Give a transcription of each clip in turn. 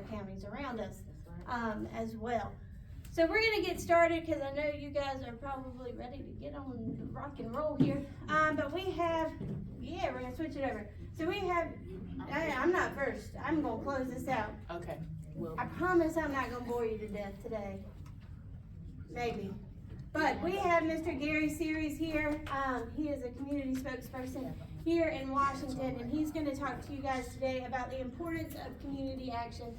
other counties around us as well. So we're gonna get started because I know you guys are probably ready to get on the rock and roll here. But we have, yeah, we're gonna switch it over. So we have, I'm not first. I'm gonna close this out. Okay. I promise I'm not gonna bore you to death today. Maybe. But we have Mr. Gary Ceres here. He is a community spokesperson here in Washington, and he's going to talk to you guys today about the importance of community action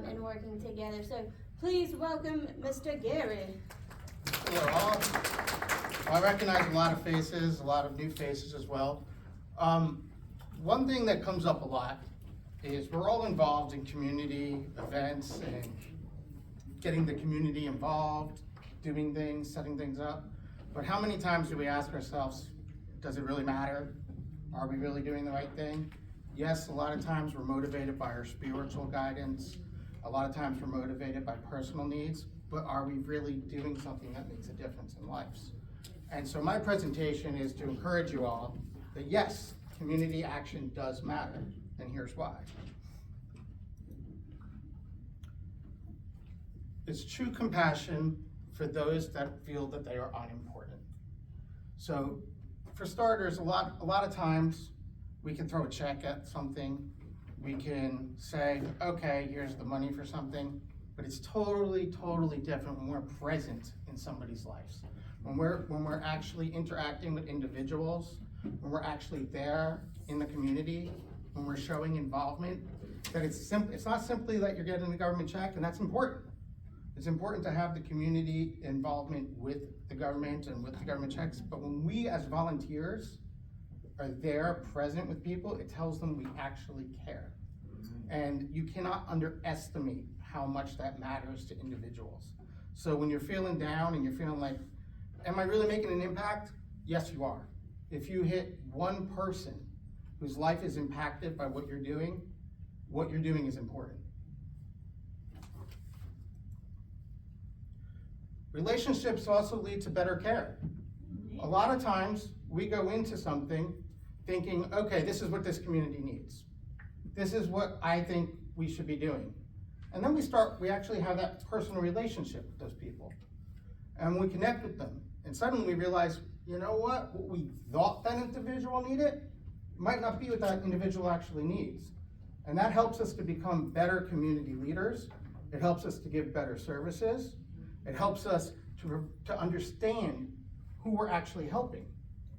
and working together. So please welcome Mr. Gary. Hello all. I recognize a lot of faces, a lot of new faces as well. One thing that comes up a lot is we're all involved in community events and getting the community involved, doing things, setting things up. But how many times do we ask ourselves, does it really matter? Are we really doing the right thing? Yes, a lot of times we're motivated by our spiritual guidance. A lot of times we're motivated by personal needs, but are we really doing something that makes a difference in lives? And so my presentation is to encourage you all that yes, community action does matter, and here's why. It's true compassion for those that feel that they are unimportant. So for starters, a lot of times we can throw a check at something. We can say, okay, here's the money for something, but it's totally different when we're present in somebody's lives. When we're actually interacting with individuals, when we're actually there in the community, when we're showing involvement, that it's not simply that you're getting a government check, and that's important. It's important to have the community involvement with the government and with the government checks, but when we as volunteers are there present with people, it tells them we actually care. And you cannot underestimate how much that matters to individuals. So when you're feeling down and you're feeling like, am I really making an impact? Yes, you are. If you hit one person whose life is impacted by what you're doing is important. Relationships also lead to better care. A lot of times we go into something thinking, okay, this is what this community needs. This is what I think we should be doing. And then we actually have that personal relationship with those people. And we connect with them. And suddenly we realize, you know what we thought that individual needed might not be what that individual actually needs. And that helps us to become better community leaders. It helps us to give better services. It helps us to understand who we're actually helping.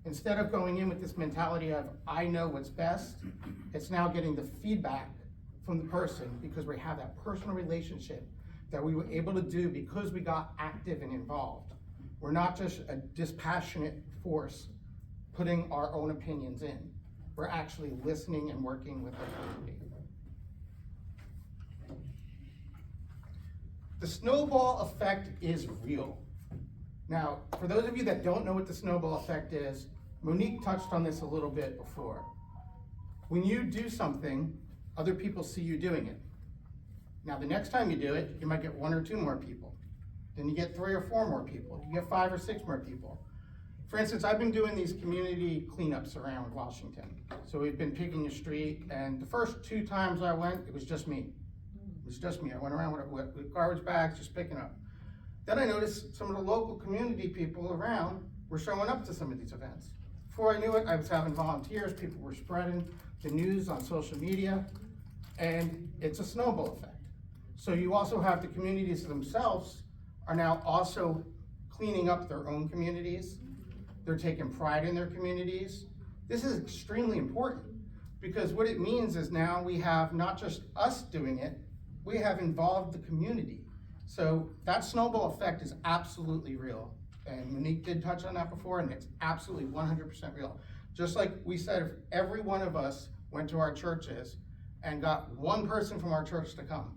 Instead of going in with this mentality of, I know what's best, it's now getting the feedback from the person because we have that personal relationship that we were able to do because we got active and involved. We're not just a dispassionate force putting our own opinions in. We're actually listening and working with the community. The snowball effect is real. Now, for those of you that don't know what the snowball effect is, Monique touched on this a little bit before. When you do something, other people see you doing it. Now, the next time you do it, you might get 1 or 2 more people. Then you get 3 or 4 more people. You get 5 or 6 more people. For instance, I've been doing these community cleanups around Washington. So we've been picking a street, and the first 2 times I went, it was just me. It was just me. I went around with garbage bags, just picking up. Then I noticed some of the local community people around were showing up to some of these events. Before I knew it, I was having volunteers, people were spreading the news on social media, and it's a snowball effect. So you also have the communities themselves are now also cleaning up their own communities. They're taking pride in their communities. This is extremely important because what it means is now we have not just us doing it, we have involved the community. So that snowball effect is absolutely real. And Monique did touch on that before, and it's absolutely 100% real. Just like we said, if every one of us went to our churches and got one person from our church to come,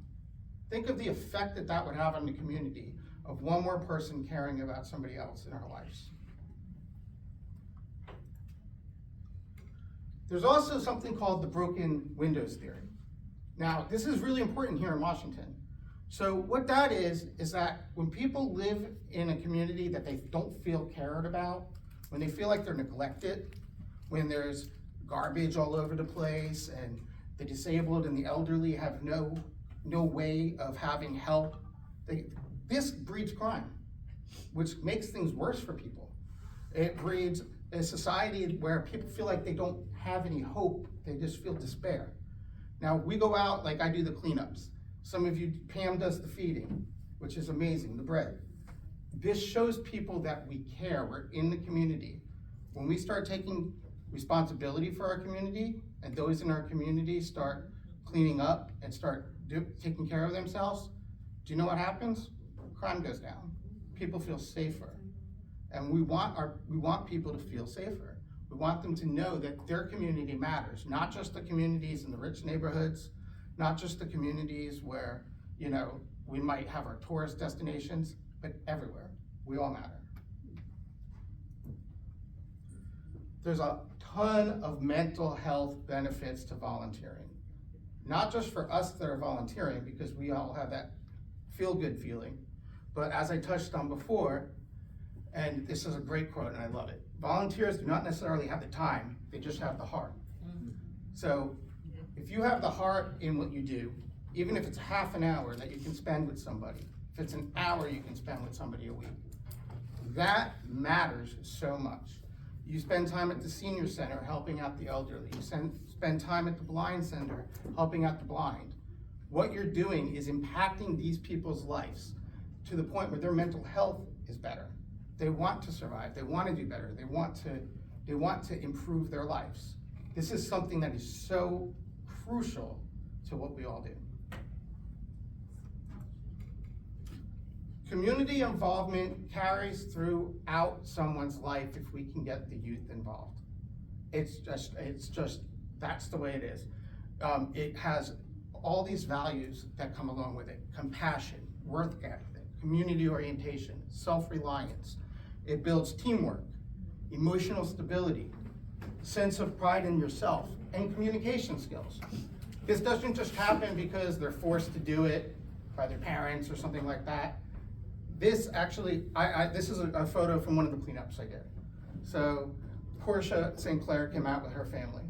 think of the effect that that would have on the community of one more person caring about somebody else in our lives. There's also something called the broken windows theory. Now, this is really important here in Washington. So what that is that when people live in a community that they don't feel cared about, when they feel like they're neglected, when there's garbage all over the place and the disabled and the elderly have no no way of having help. This breeds crime, which makes things worse for people. It breeds a society where people feel like they don't have any hope, they just feel despair. Now, we go out, like I do the cleanups. Some of you, Pam does the feeding, which is amazing, the bread. This shows people that we care, we're in the community. When we start taking responsibility for our community, and those in our community start cleaning up and start taking care of themselves, do you know what happens? Crime goes down. People feel safer. And we want people to feel safer. We want them to know that their community matters, not just the communities in the rich neighborhoods, not just the communities where, you know, we might have our tourist destinations, but everywhere. We all matter. There's a ton of mental health benefits to volunteering. Not just for us that are volunteering, because we all have that feel-good feeling, but as I touched on before, and this is a great quote and I love it, volunteers do not necessarily have the time, they just have the heart. So if you have the heart in what you do, even if it's half an hour that you can spend with somebody, if it's an hour you can spend with somebody a week, that matters so much. You spend time at the senior center helping out the elderly. You spend time at the blind center helping out the blind. What you're doing is impacting these people's lives to the point where their mental health is better. They want to survive, they want to do better, they want to improve their lives. This is something that is so crucial to what we all do. Community involvement carries throughout someone's life if we can get the youth involved. It's just, that's the way it is. It has all these values that come along with it: compassion, work ethic, community orientation, self-reliance. It builds teamwork, emotional stability, sense of pride in yourself, and communication skills. This doesn't just happen because they're forced to do it by their parents or something like that. This actually, this is a photo from one of the cleanups I did. So Portia St. Clair came out with her family.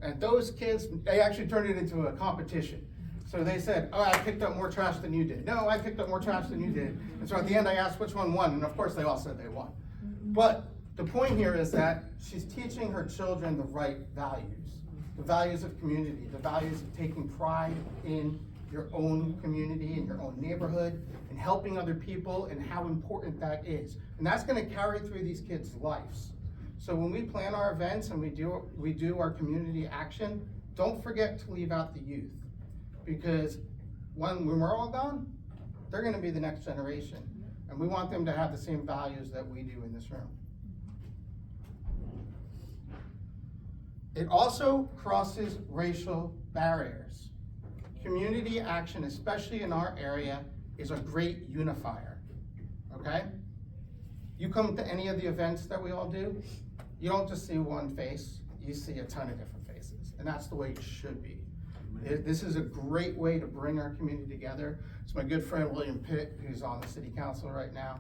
And those kids, they actually turned it into a competition. So they said, oh, I picked up more trash than you did. No, I picked up more trash than you did. And so at the end I asked which one won, and of course they all said they won. But the point here is that she's teaching her children the right values. The values of community, the values of taking pride in your own community, in your own neighborhood, and helping other people, and how important that is. And that's gonna carry through these kids' lives. So when we plan our events and we do our community action, don't forget to leave out the youth. Because when we're all gone, they're gonna be the next generation. And we want them to have the same values that we do in this room. It also crosses racial barriers. Community action, especially in our area, is a great unifier, okay? You come to any of the events that we all do, you don't just see one face, you see a ton of different faces, and that's the way it should be. This is a great way to bring our community together. It's my good friend William Pitt, who's on the city council right now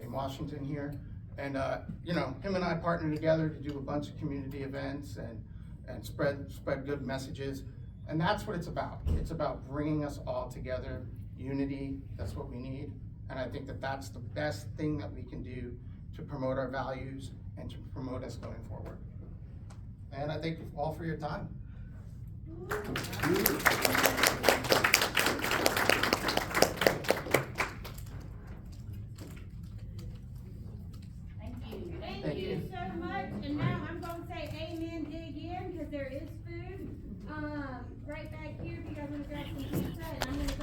in Washington here. And you know, him and I partner together to do a bunch of community events and spread good messages. And that's what it's about. It's about bringing us all together, unity, that's what we need. And I think that that's the best thing that we can do to promote our values and to promote us going forward. And I thank you all for your time. Thank you so much. And now I'm gonna say amen, dig in, because there is food right back here if you guys wanna grab some pizza. And I'm gonna go